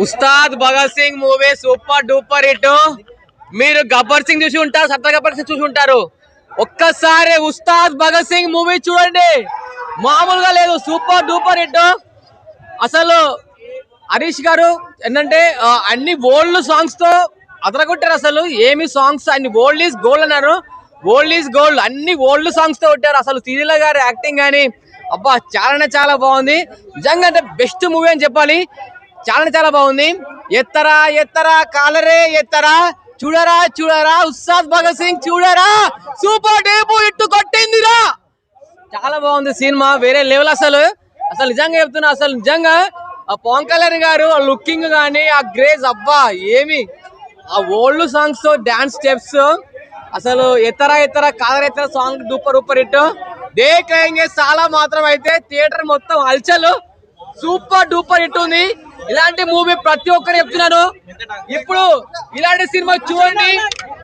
Ustaad Bhagat Singh movie super duper hit. మీరు గబ్బర్ సింగ్ చూసి ఉంటారు, సత్తా గబ్బర్ సింగ్ చూసి ఉంటారు. ఒక్కసారి ఉస్తాద్ భగత్ సింగ్ మూవీ చూడండి, మామూలుగా లేదు, సూపర్ డూపర్ హిట్. అసలు హరీష్ గారు ఏంటంటే అన్ని ఓల్డ్ సాంగ్స్ తో అదరగొట్టారు. అసలు ఏమి సాంగ్స్, అన్ని ఓల్డ్ ఈజ్ గోల్డ్ అన్నారు. ఓల్డ్ ఈజ్ గోల్డ్, అన్ని ఓల్డ్ సాంగ్స్ తో కొట్టారు. అసలు శ్రీలీల గారి యాక్టింగ్ కానీ అబ్బా చాలా బాగుంది. నిజంగా అంటే బెస్ట్ మూవీ అని చెప్పాలి. చాలా బాగుంది. ఎత్తరా ఎత్తరా కాలరే ఎత్తరా, చూడరా చూడరా ఉస్తాద్ భగత్ సింగ్ చూడరా, సూపర్ డూపర్ హిట్ కొట్టిందిరా. చాలా బాగుంది సినిమా, వేరే లెవెల్. అసలు నిజంగా చెప్తున్నా, అసలు నిజంగా ఆ పవన్ కళ్యాణ్ గారు ఆ లుకింగ్ కానీ ఆ గ్రేజ్ అబ్బా ఏమి, ఆ ఓల్డ్ సాంగ్స్ తో డాన్స్ స్టెప్స్, అసలు ఎత్తరా ఎత్తరా కాలరే ఎత్తరా సాంగ్ డూపర్ హిట్. దేకేంగే చాలా మాత్రం అయితే థియేటర్ మొత్తం హల్చల్, సూపర్ డూపర్ హిట్ ఉంది. ఇలాంటి మూవీ ప్రతి ఒక్కరు చెప్తున్నాను, ఇప్పుడు ఇలాంటి సినిమా చూడండి,